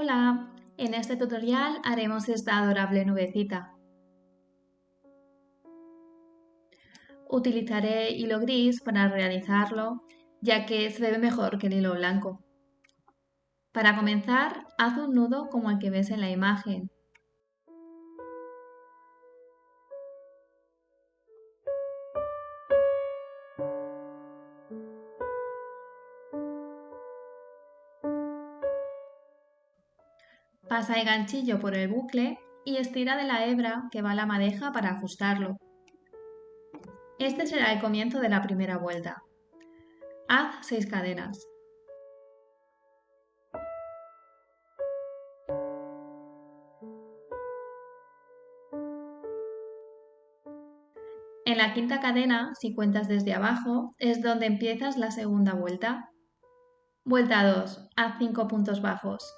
Hola, en este tutorial haremos esta adorable nubecita. Utilizaré hilo gris para realizarlo, ya que se ve mejor que el hilo blanco. Para comenzar, haz un nudo como el que ves en la imagen. Pasa el ganchillo por el bucle y estira de la hebra que va a la madeja para ajustarlo. Este será el comienzo de la primera vuelta. Haz 6 cadenas. En la quinta cadena, si cuentas desde abajo, es donde empiezas la segunda vuelta. Vuelta 2, haz 5 puntos bajos.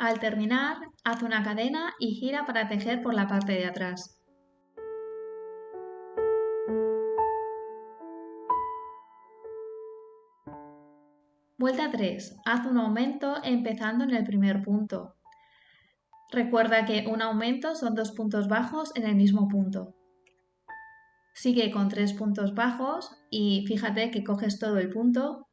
Al terminar, haz una cadena y gira para tejer por la parte de atrás. Vuelta 3. Haz un aumento empezando en el primer punto. Recuerda que un aumento son 2 puntos bajos en el mismo punto. Sigue con 3 puntos bajos y fíjate que coges todo el punto.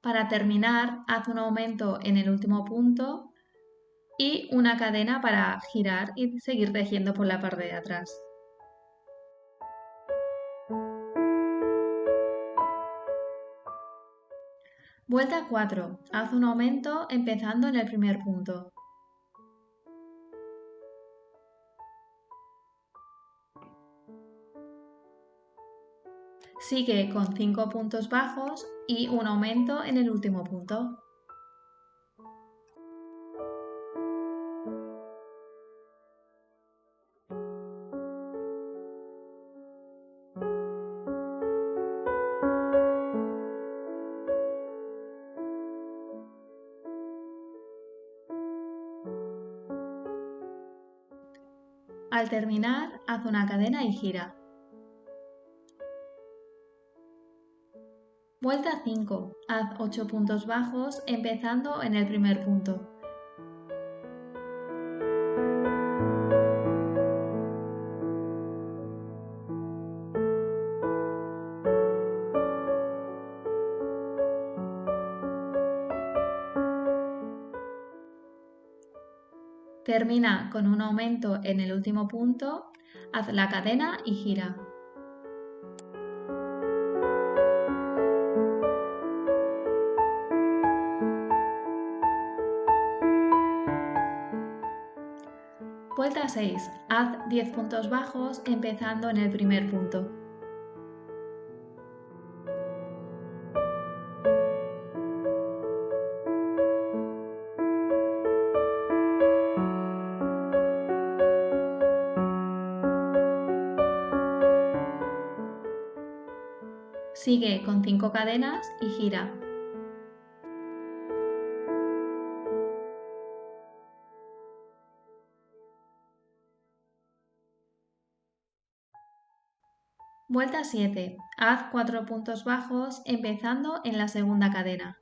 Para terminar, haz un aumento en el último punto y una cadena para girar y seguir tejiendo por la parte de atrás. Vuelta 4. Haz un aumento empezando en el primer punto. Sigue con 5 puntos bajos y un aumento en el último punto. Al terminar, haz una cadena y gira. Vuelta 5. Haz 8 puntos bajos empezando en el primer punto. Termina con un aumento en el último punto, haz la cadena y gira. Vuelta 6. Haz 10 puntos bajos empezando en el primer punto. Sigue con 5 cadenas y gira. Vuelta 7. Haz 4 puntos bajos empezando en la segunda cadena.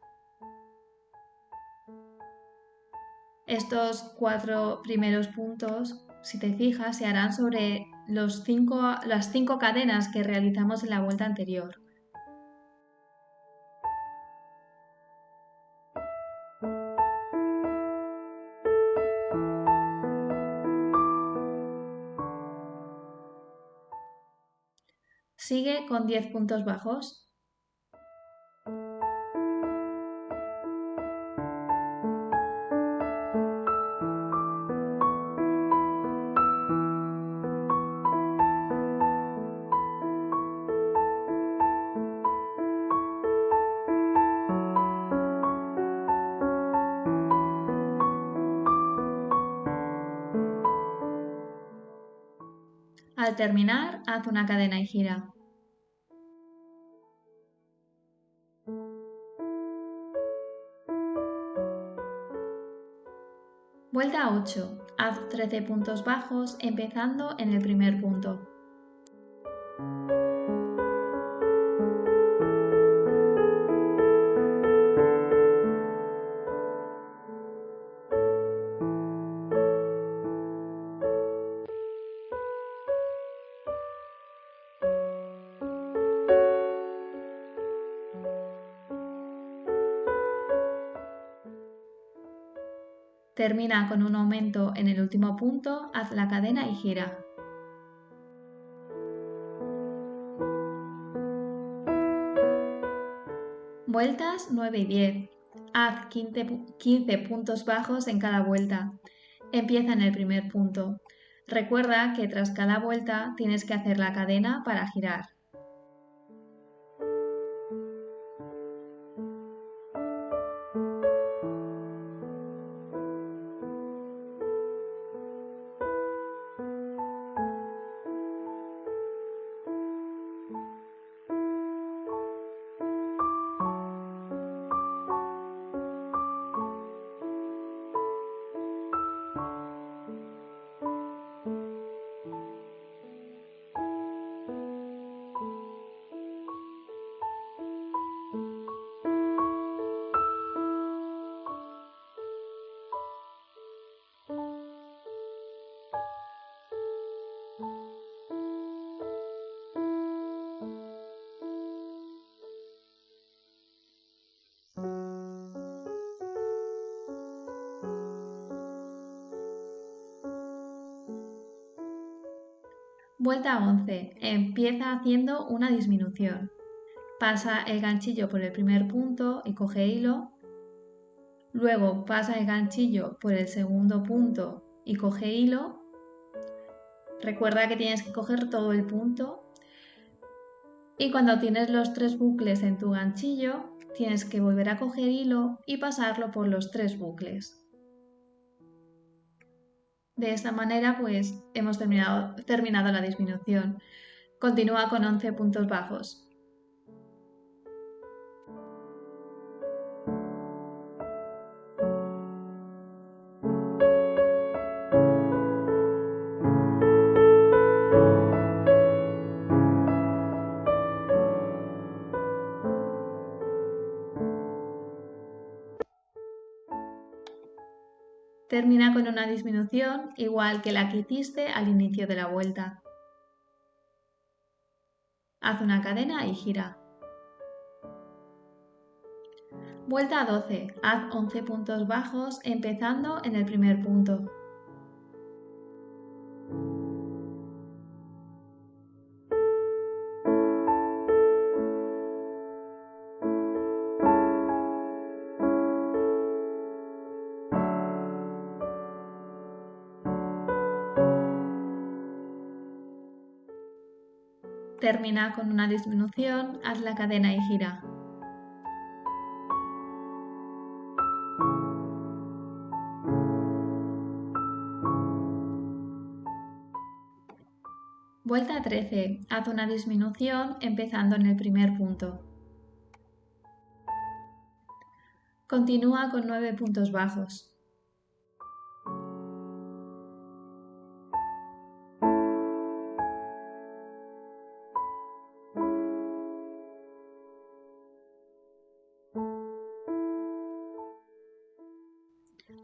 Estos 4 primeros puntos, si te fijas, se harán sobre las 5 cadenas que realizamos en la vuelta anterior. Sigue con 10 puntos bajos. Al terminar, haz una cadena y gira. Vuelta 8. Haz 13 puntos bajos empezando en el primer punto. Termina con un aumento en el último punto, haz la cadena y gira. Vueltas 9 y 10. Haz 15 puntos bajos en cada vuelta. Empieza en el primer punto. Recuerda que tras cada vuelta tienes que hacer la cadena para girar. Vuelta 11. Empieza haciendo una disminución. Pasa el ganchillo por el primer punto y coge hilo. Luego pasa el ganchillo por el segundo punto y coge hilo. Recuerda que tienes que coger todo el punto. Y cuando tienes los 3 bucles en tu ganchillo, tienes que volver a coger hilo y pasarlo por los 3 bucles. De esta manera, pues hemos terminado la disminución. Continúa con 11 puntos bajos. Termina con una disminución igual que la que hiciste al inicio de la vuelta. Haz una cadena y gira. Vuelta 12. Haz 11 puntos bajos empezando en el primer punto. Termina con una disminución, haz la cadena y gira. Vuelta 13. Haz una disminución empezando en el primer punto. Continúa con 9 puntos bajos.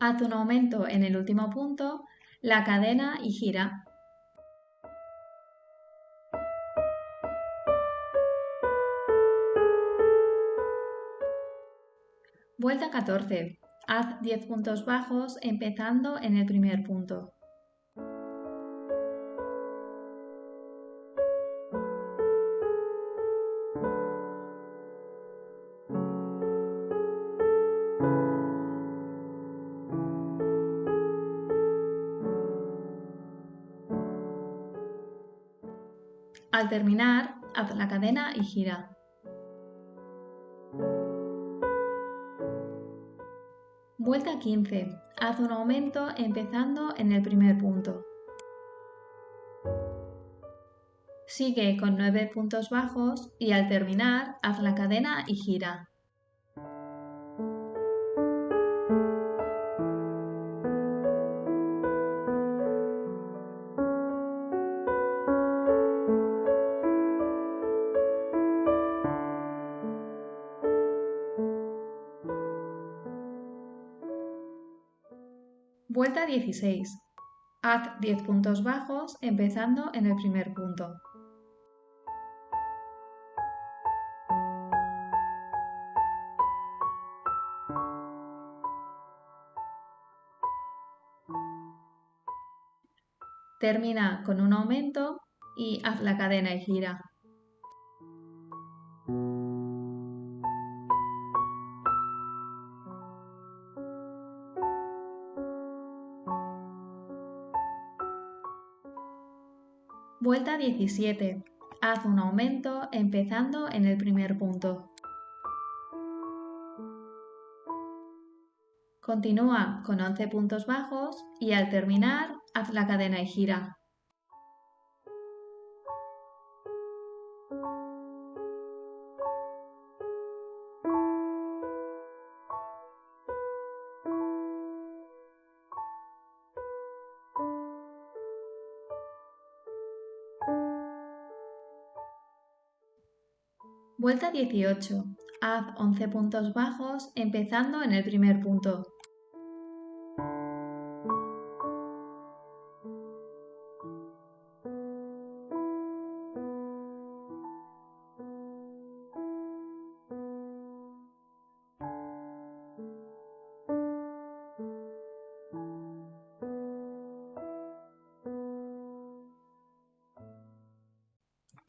Haz un aumento en el último punto, la cadena y gira. Vuelta 14. Haz 10 puntos bajos empezando en el primer punto. Al terminar, haz la cadena y gira. Vuelta 15. Haz un aumento empezando en el primer punto. Sigue con 9 puntos bajos y al terminar haz la cadena y gira. Vuelta 16. Haz 10 puntos bajos empezando en el primer punto. Termina con un aumento y haz la cadena y gira. Vuelta 17. Haz un aumento empezando en el primer punto. Continúa con 11 puntos bajos y al terminar haz la cadena y gira. Vuelta 18. Haz 11 puntos bajos empezando en el primer punto.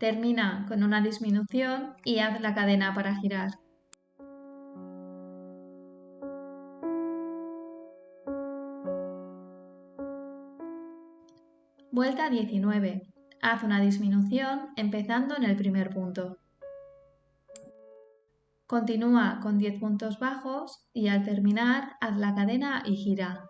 Termina con una disminución y haz la cadena para girar. Vuelta 19. Haz una disminución empezando en el primer punto. Continúa con 10 puntos bajos y al terminar haz la cadena y gira.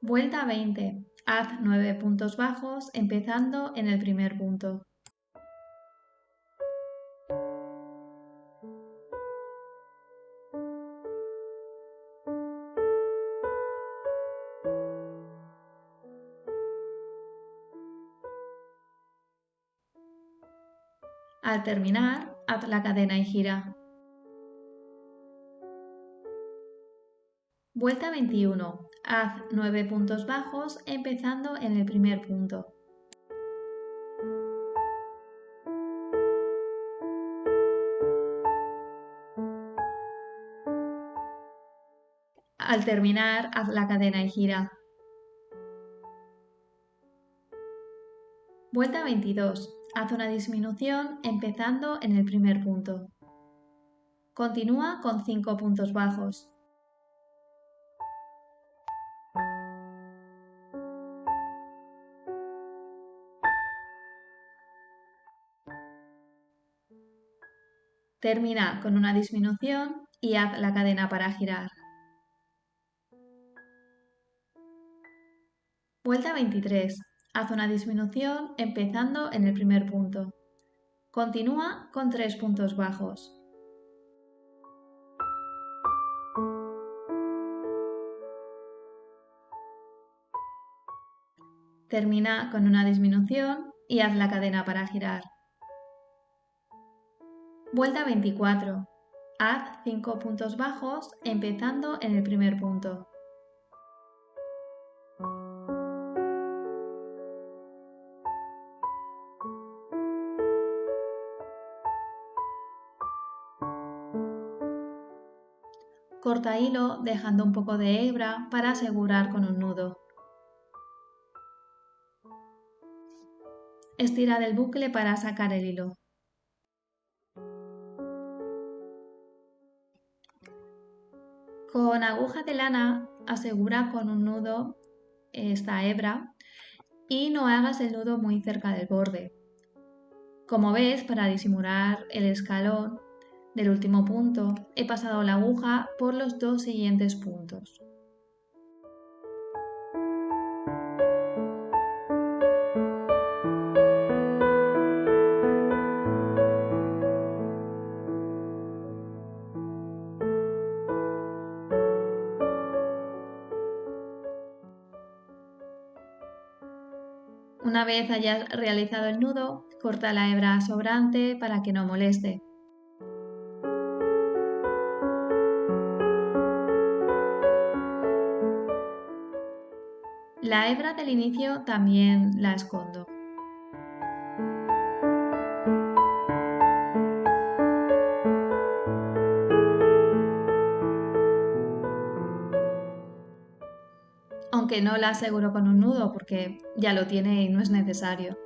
Vuelta 20. Haz 9 puntos bajos empezando en el primer punto. Al terminar, haz la cadena y gira. Vuelta 21. Haz 9 puntos bajos empezando en el primer punto. Al terminar, haz la cadena y gira. Vuelta 22. Haz una disminución empezando en el primer punto. Continúa con 5 puntos bajos. Termina con una disminución y haz la cadena para girar. Vuelta 23. Haz una disminución empezando en el primer punto. Continúa con 3 puntos bajos. Termina con una disminución y haz la cadena para girar. Vuelta 24. Haz 5 puntos bajos empezando en el primer punto. Corta hilo dejando un poco de hebra para asegurar con un nudo. Estira del bucle para sacar el hilo. Con aguja de lana asegura con un nudo esta hebra y no hagas el nudo muy cerca del borde. Como ves, para disimular el escalón del último punto, he pasado la aguja por los dos siguientes puntos. Una vez hayas realizado el nudo, corta la hebra sobrante para que no moleste. La hebra del inicio también la escondo. Aunque no la aseguro con un nudo porque ya lo tiene y no es necesario.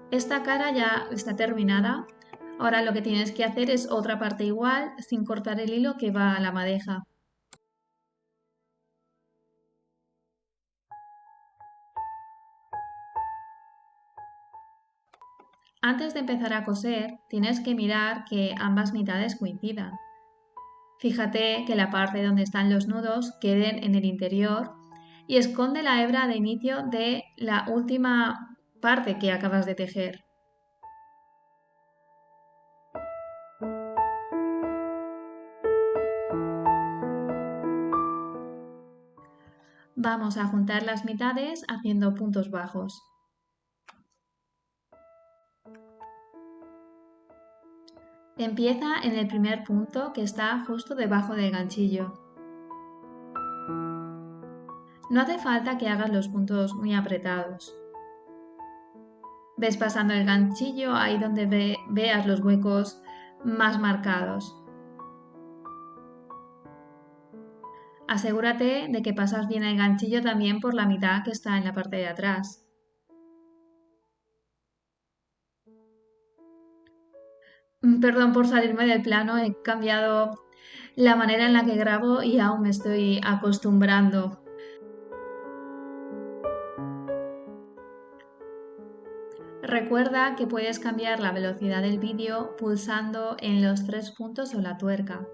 Esta cara ya está terminada. Ahora lo que tienes que hacer es otra parte igual sin cortar el hilo que va a la madeja. Antes de empezar a coser, tienes que mirar que ambas mitades coincidan. Fíjate que la parte donde están los nudos queden en el interior y esconde la hebra de inicio de la última parte que acabas de tejer. Vamos a juntar las mitades haciendo puntos bajos. Empieza en el primer punto que está justo debajo del ganchillo. No hace falta que hagas los puntos muy apretados. Ves pasando el ganchillo ahí donde veas los huecos más marcados. Asegúrate de que pasas bien el ganchillo también por la mitad que está en la parte de atrás. Perdón por salirme del plano, he cambiado la manera en la que grabo y aún me estoy acostumbrando. Recuerda que puedes cambiar la velocidad del vídeo pulsando en los 3 puntos o la tuerca.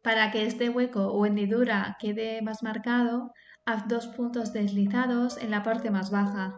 Para que este hueco o hendidura quede más marcado, haz 2 puntos deslizados en la parte más baja.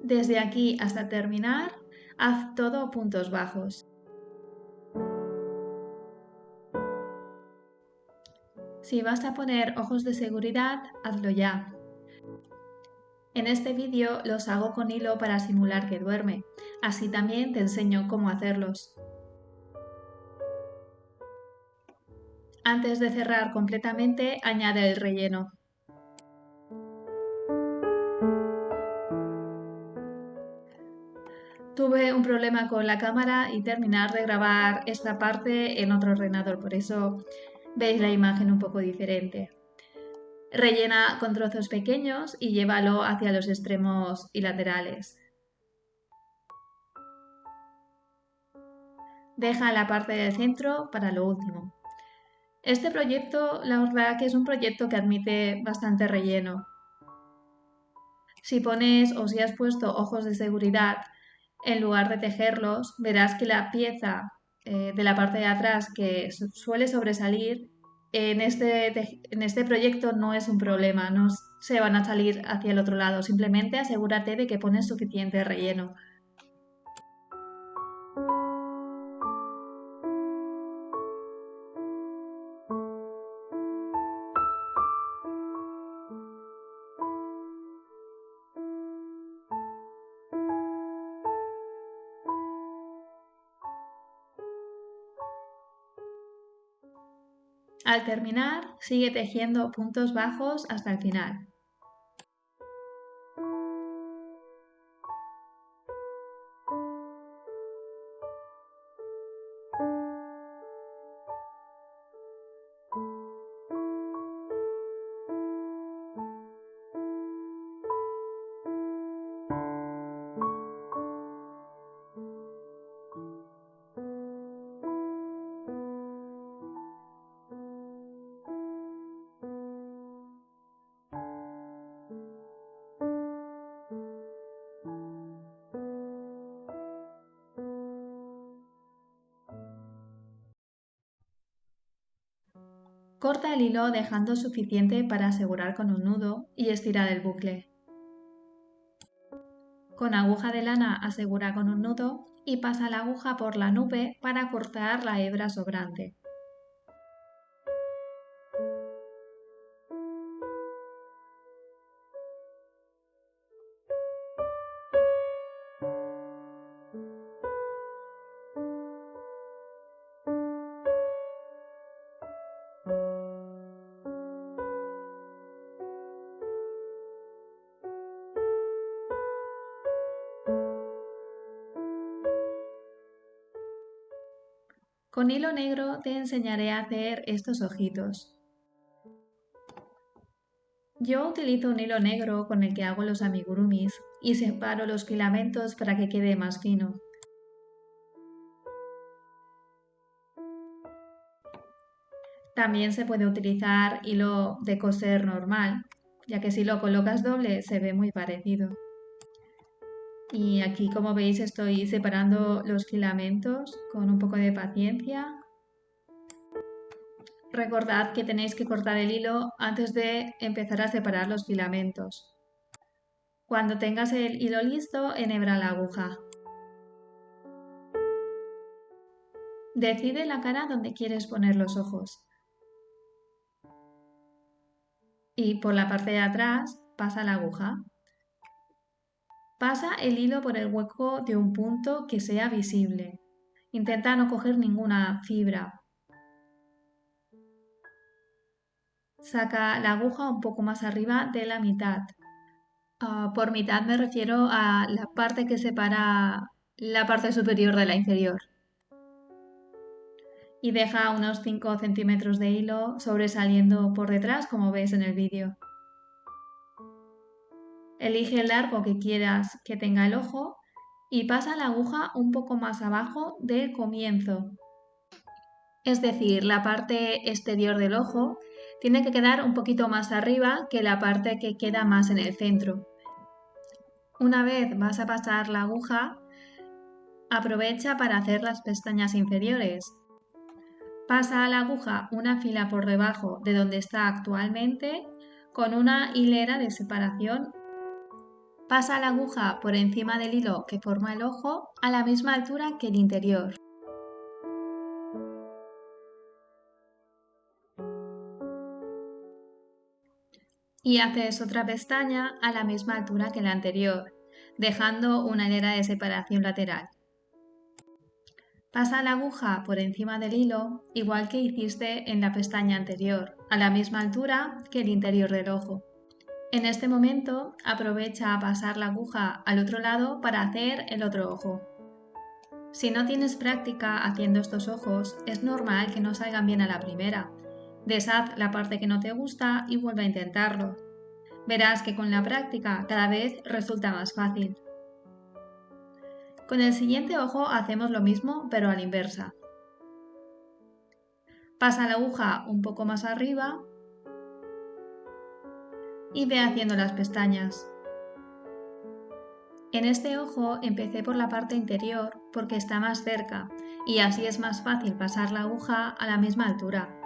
Desde aquí hasta terminar, haz todo puntos bajos. Si vas a poner ojos de seguridad, hazlo ya. En este vídeo los hago con hilo para simular que duerme, así también te enseño cómo hacerlos. Antes de cerrar completamente, añade el relleno. Tuve un problema con la cámara y terminar de grabar esta parte en otro ordenador, por eso veis la imagen un poco diferente. Rellena con trozos pequeños y llévalo hacia los extremos y laterales. Deja la parte del centro para lo último. Este proyecto, la verdad que es un proyecto que admite bastante relleno. Si pones o si has puesto ojos de seguridad en lugar de tejerlos, verás que la pieza de la parte de atrás que suele sobresalir en este proyecto no es un problema, no se van a salir hacia el otro lado, simplemente asegúrate de que pones suficiente relleno. Al terminar, sigue tejiendo puntos bajos hasta el final. Corta el hilo dejando suficiente para asegurar con un nudo y estirar el bucle. Con aguja de lana asegura con un nudo y pasa la aguja por la nube para cortar la hebra sobrante. Con hilo negro te enseñaré a hacer estos ojitos. Yo utilizo un hilo negro con el que hago los amigurumis y separo los filamentos para que quede más fino. También se puede utilizar hilo de coser normal, ya que si lo colocas doble se ve muy parecido. Y aquí, como veis, estoy separando los filamentos con un poco de paciencia. Recordad que tenéis que cortar el hilo antes de empezar a separar los filamentos. Cuando tengas el hilo listo, enhebra la aguja. Decide la cara donde quieres poner los ojos. Y por la parte de atrás pasa la aguja. Pasa el hilo por el hueco de un punto que sea visible. Intenta no coger ninguna fibra. Saca la aguja un poco más arriba de la mitad. Por mitad me refiero a la parte que separa la parte superior de la inferior. Y deja unos 5 centímetros de hilo sobresaliendo por detrás, como ves en el vídeo. Elige el largo que quieras que tenga el ojo y pasa la aguja un poco más abajo del comienzo. Es decir, la parte exterior del ojo tiene que quedar un poquito más arriba que la parte que queda más en el centro. Una vez vas a pasar la aguja, aprovecha para hacer las pestañas inferiores. Pasa a la aguja una fila por debajo de donde está actualmente con una hilera de separación. Pasa la aguja por encima del hilo que forma el ojo a la misma altura que el interior. Y haces otra pestaña a la misma altura que la anterior, dejando una hilera de separación lateral. Pasa la aguja por encima del hilo, igual que hiciste en la pestaña anterior, a la misma altura que el interior del ojo. En este momento, aprovecha a pasar la aguja al otro lado para hacer el otro ojo. Si no tienes práctica haciendo estos ojos, es normal que no salgan bien a la primera. Deshaz la parte que no te gusta y vuelve a intentarlo. Verás que con la práctica cada vez resulta más fácil. Con el siguiente ojo hacemos lo mismo, pero a la inversa. Pasa la aguja un poco más arriba y ve haciendo las pestañas. En este ojo empecé por la parte interior porque está más cerca y así es más fácil pasar la aguja a la misma altura.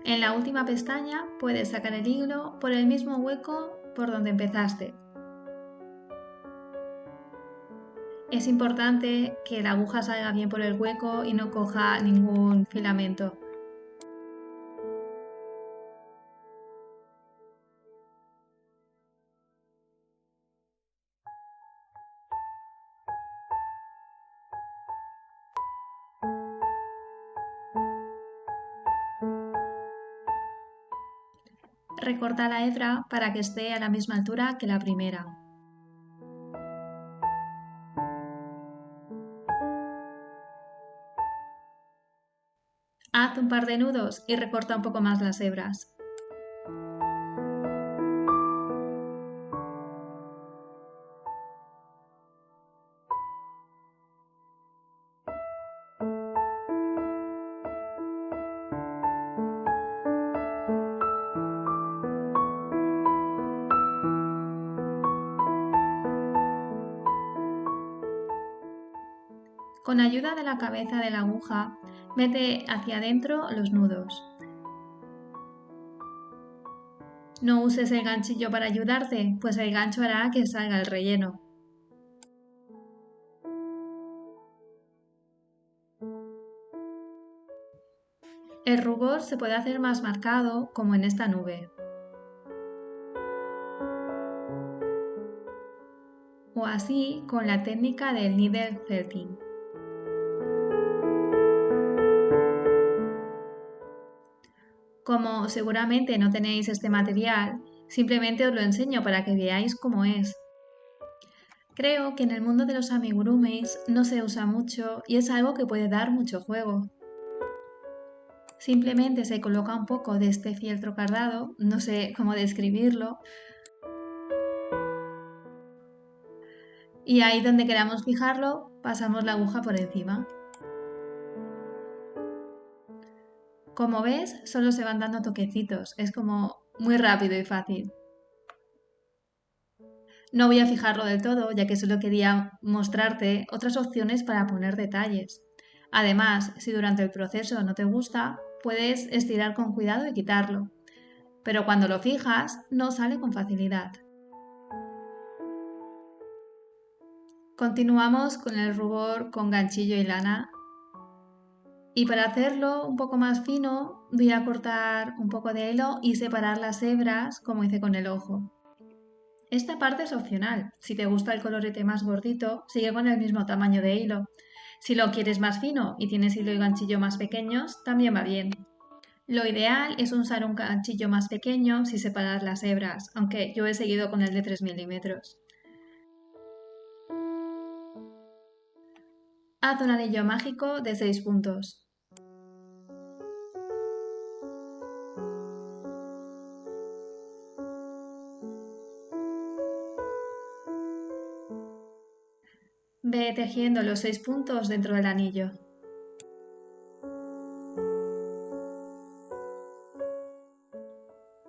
En la última pestaña puedes sacar el hilo por el mismo hueco por donde empezaste. Es importante que la aguja salga bien por el hueco y no coja ningún filamento. Recorta la hebra para que esté a la misma altura que la primera. Haz un par de nudos y recorta un poco más las hebras. Con ayuda de la cabeza de la aguja, mete hacia adentro los nudos. No uses el ganchillo para ayudarte, pues el gancho hará que salga el relleno. El rubor se puede hacer más marcado, como en esta nube. O así con la técnica del needle felting. Como seguramente no tenéis este material, simplemente os lo enseño para que veáis cómo es. Creo que en el mundo de los amigurumis no se usa mucho y es algo que puede dar mucho juego. Simplemente se coloca un poco de este fieltro cardado, no sé cómo describirlo, y ahí donde queramos fijarlo, pasamos la aguja por encima. Como ves, solo se van dando toquecitos, es como muy rápido y fácil. No voy a fijarlo del todo, ya que solo quería mostrarte otras opciones para poner detalles. Además, si durante el proceso no te gusta, puedes estirar con cuidado y quitarlo. Pero cuando lo fijas, no sale con facilidad. Continuamos con el rubor con ganchillo y lana. Y para hacerlo un poco más fino, voy a cortar un poco de hilo y separar las hebras como hice con el ojo. Esta parte es opcional. Si te gusta el colorete más gordito, sigue con el mismo tamaño de hilo. Si lo quieres más fino y tienes hilo y ganchillo más pequeños, también va bien. Lo ideal es usar un ganchillo más pequeño si separas las hebras, aunque yo he seguido con el de 3 milímetros. Haz un anillo mágico de 6 puntos. Ve tejiendo los 6 puntos dentro del anillo.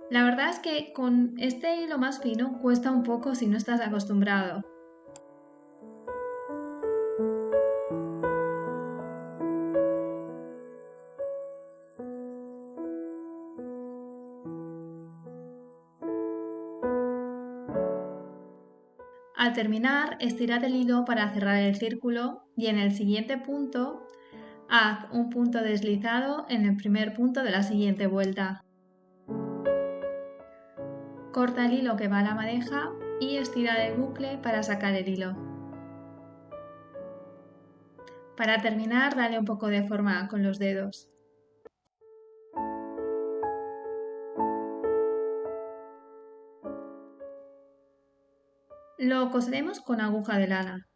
La verdad es que con este hilo más fino cuesta un poco si no estás acostumbrado. Al terminar, estirad el hilo para cerrar el círculo y en el siguiente punto haz un punto deslizado en el primer punto de la siguiente vuelta. Corta el hilo que va a la madeja y estira el bucle para sacar el hilo. Para terminar, dale un poco de forma con los dedos. Lo coseremos con aguja de lana.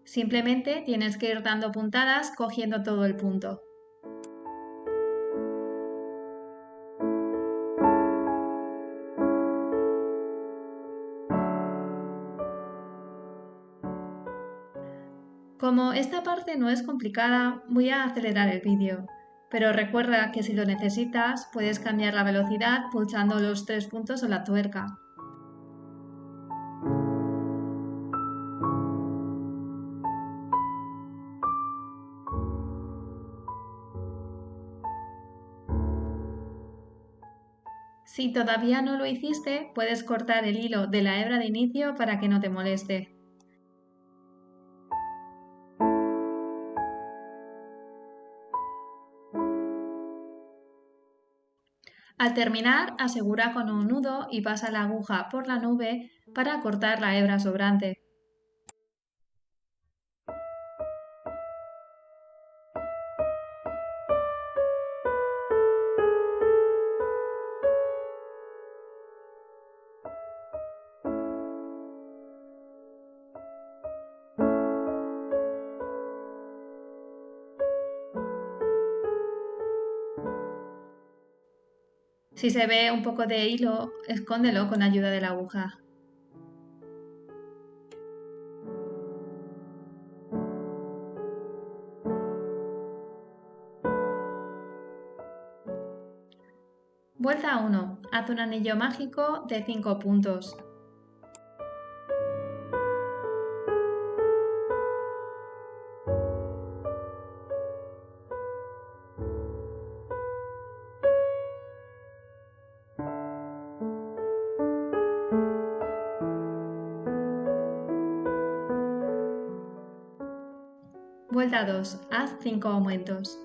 Simplemente tienes que ir dando puntadas cogiendo todo el punto. Como esta parte no es complicada, voy a acelerar el vídeo, pero recuerda que si lo necesitas puedes cambiar la velocidad pulsando los 3 puntos o la tuerca. Si todavía no lo hiciste, puedes cortar el hilo de la hebra de inicio para que no te moleste. Al terminar, asegura con un nudo y pasa la aguja por la nube para cortar la hebra sobrante. Si se ve un poco de hilo, escóndelo con ayuda de la aguja. Vuelta 1. Haz un anillo mágico de 5 puntos. Vuelta 2. Haz 5 aumentos.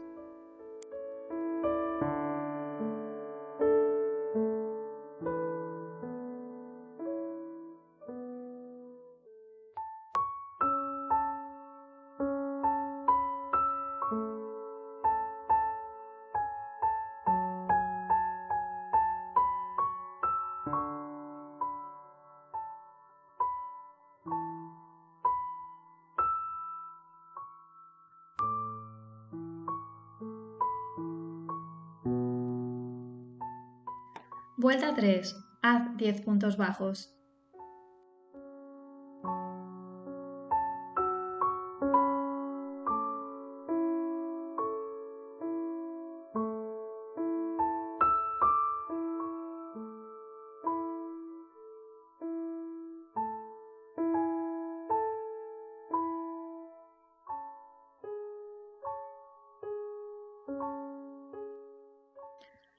Vuelta 3. Haz 10 puntos bajos.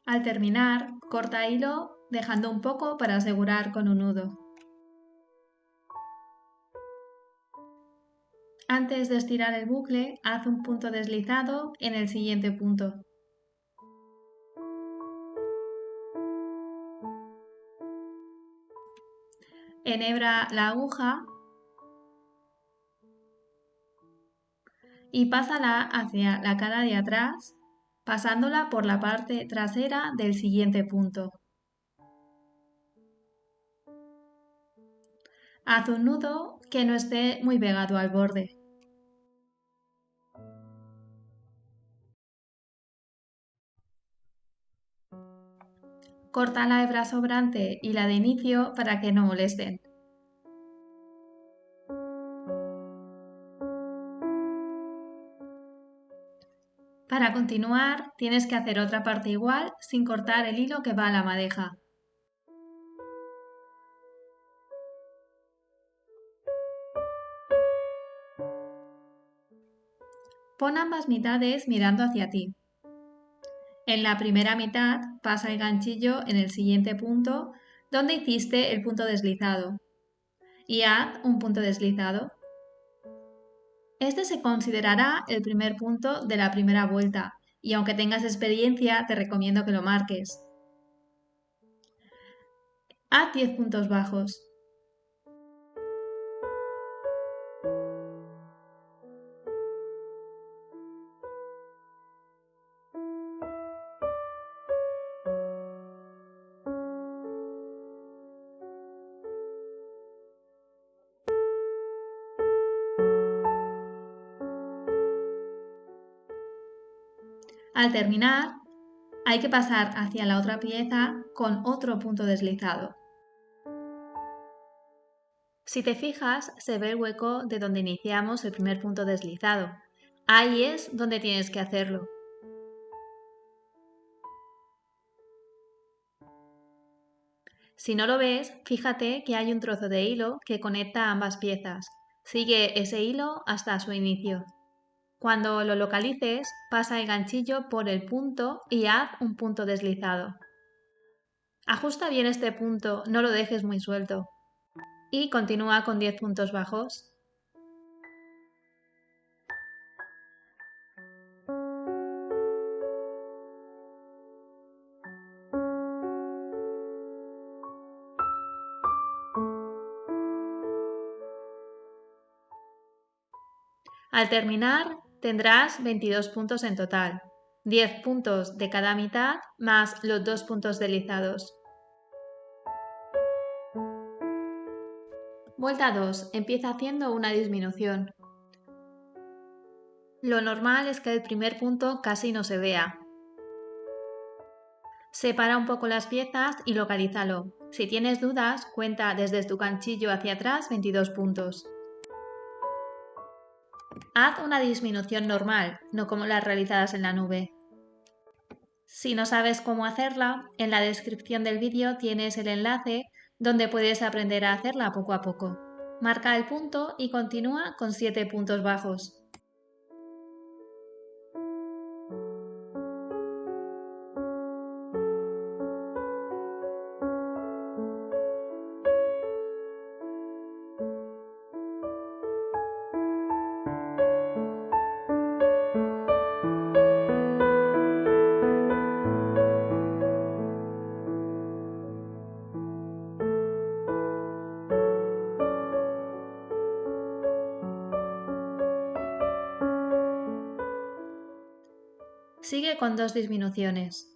Al terminar, corta hilo dejando un poco para asegurar con un nudo. Antes de estirar el bucle, haz un punto deslizado en el siguiente punto. Enhebra la aguja y pásala hacia la cara de atrás, pasándola por la parte trasera del siguiente punto. Haz un nudo que no esté muy pegado al borde. Corta la hebra sobrante y la de inicio para que no molesten. Para continuar, tienes que hacer otra parte igual sin cortar el hilo que va a la madeja. Pon ambas mitades mirando hacia ti. En la primera mitad pasa el ganchillo en el siguiente punto donde hiciste el punto deslizado y haz un punto deslizado. Este se considerará el primer punto de la primera vuelta y aunque tengas experiencia te recomiendo que lo marques. Haz 10 puntos bajos. Al terminar, hay que pasar hacia la otra pieza con otro punto deslizado. Si te fijas, se ve el hueco de donde iniciamos el primer punto deslizado. Ahí es donde tienes que hacerlo. Si no lo ves, fíjate que hay un trozo de hilo que conecta ambas piezas. Sigue ese hilo hasta su inicio. Cuando lo localices, pasa el ganchillo por el punto y haz un punto deslizado. Ajusta bien este punto, no lo dejes muy suelto. Y continúa con 10 puntos bajos. Al terminar, tendrás 22 puntos en total, 10 puntos de cada mitad más los 2 puntos deslizados. Vuelta 2. Empieza haciendo una disminución. Lo normal es que el primer punto casi no se vea. Separa un poco las piezas y localízalo. Si tienes dudas, cuenta desde tu ganchillo hacia atrás 22 puntos. Haz una disminución normal, no como las realizadas en la nube. Si no sabes cómo hacerla, en la descripción del vídeo tienes el enlace donde puedes aprender a hacerla poco a poco. Marca el punto y continúa con 7 puntos bajos. Sigue con 2 disminuciones.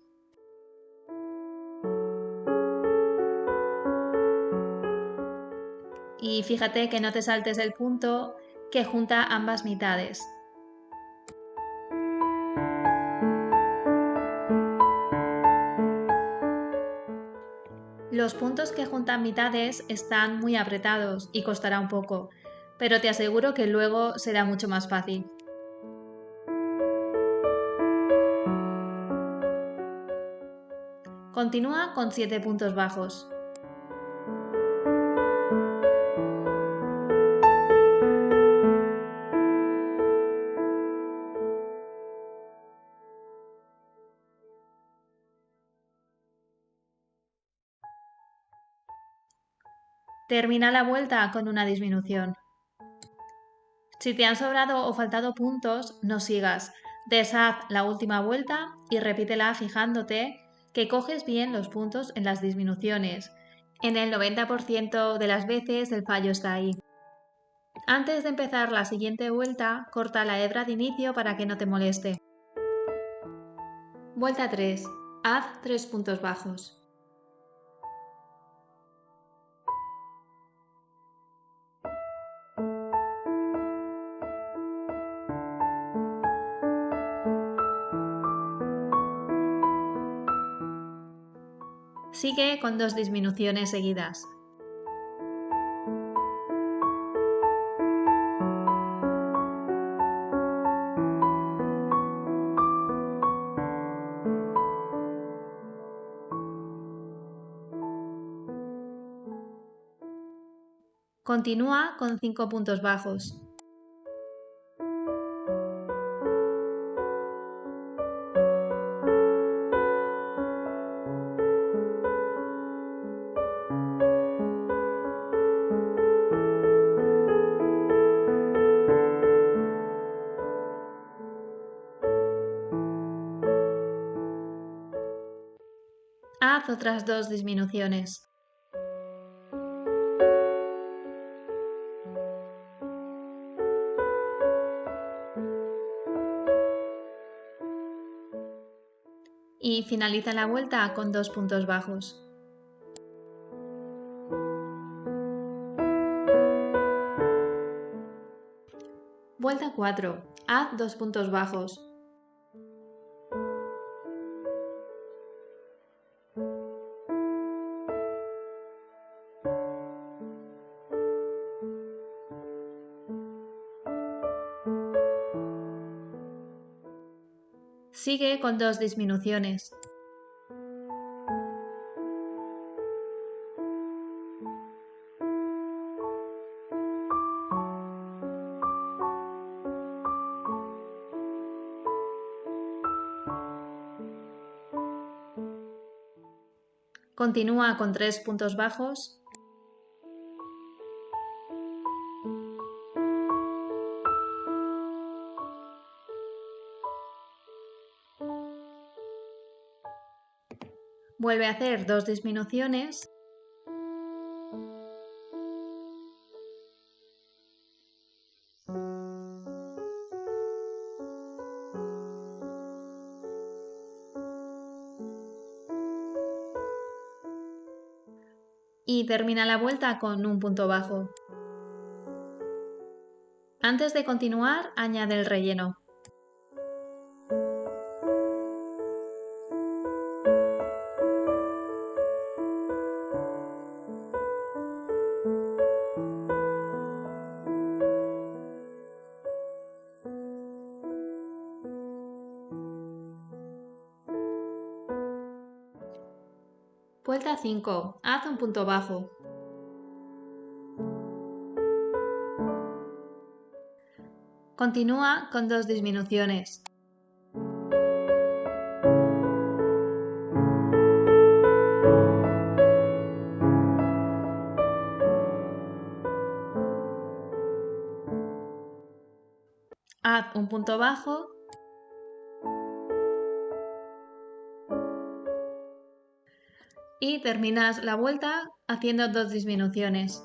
Y fíjate que no te saltes el punto que junta ambas mitades. Los puntos que juntan mitades están muy apretados y costará un poco, pero te aseguro que luego será mucho más fácil. Continúa con 7 puntos bajos. Termina la vuelta con una disminución. Si te han sobrado o faltado puntos, no sigas. Deshaz la última vuelta y repítela fijándote que coges bien los puntos en las disminuciones. En el 90% de las veces el fallo está ahí. Antes de empezar la siguiente vuelta, corta la hebra de inicio para que no te moleste. Vuelta 3. Haz 3 puntos bajos. Sigue con 2 disminuciones seguidas. Continúa con 5 puntos bajos. Haz otras 2 disminuciones. Y finaliza la vuelta con 2 puntos bajos. Vuelta 4. Haz 2 puntos bajos. Sigue con 2 disminuciones. Continúa con 3 puntos bajos. Vuelve a hacer 2 disminuciones. Y termina la vuelta con un punto bajo. Antes de continuar, añade el relleno. Vuelta 5. Haz un punto bajo. Continúa con 2 disminuciones. Haz un punto bajo. Y terminas la vuelta haciendo 2 disminuciones.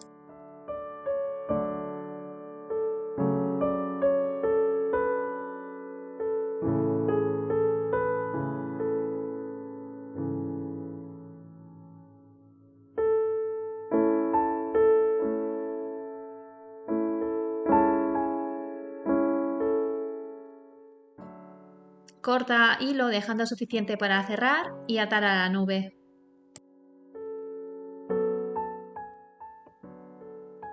Corta hilo dejando suficiente para cerrar y atar a la nube.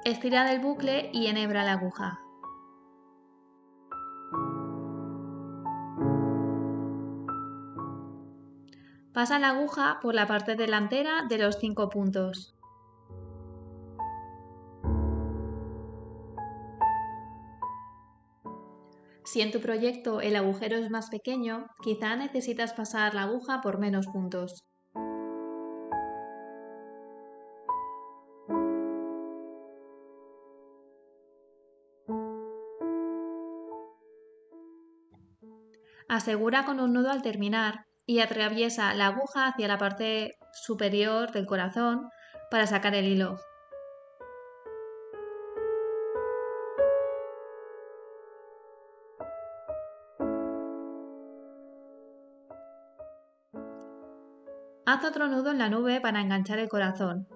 Estira del bucle y enhebra la aguja. Pasa la aguja por la parte delantera de los 5 puntos. Si en tu proyecto el agujero es más pequeño, quizá necesitas pasar la aguja por menos puntos. Asegura con un nudo al terminar y atraviesa la aguja hacia la parte superior del corazón para sacar el hilo. Haz otro nudo en la nube para enganchar el corazón.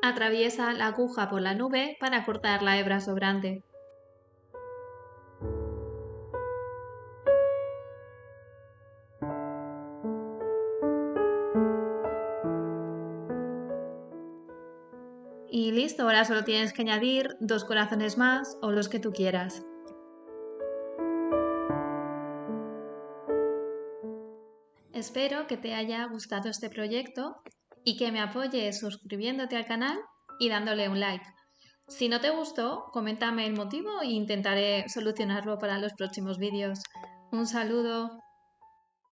Atraviesa la aguja por la nube para cortar la hebra sobrante. Y listo, ahora solo tienes que añadir 2 corazones más o los que tú quieras. Espero que te haya gustado este proyecto y que me apoyes suscribiéndote al canal y dándole un like. Si no te gustó, coméntame el motivo e intentaré solucionarlo para los próximos vídeos. Un saludo.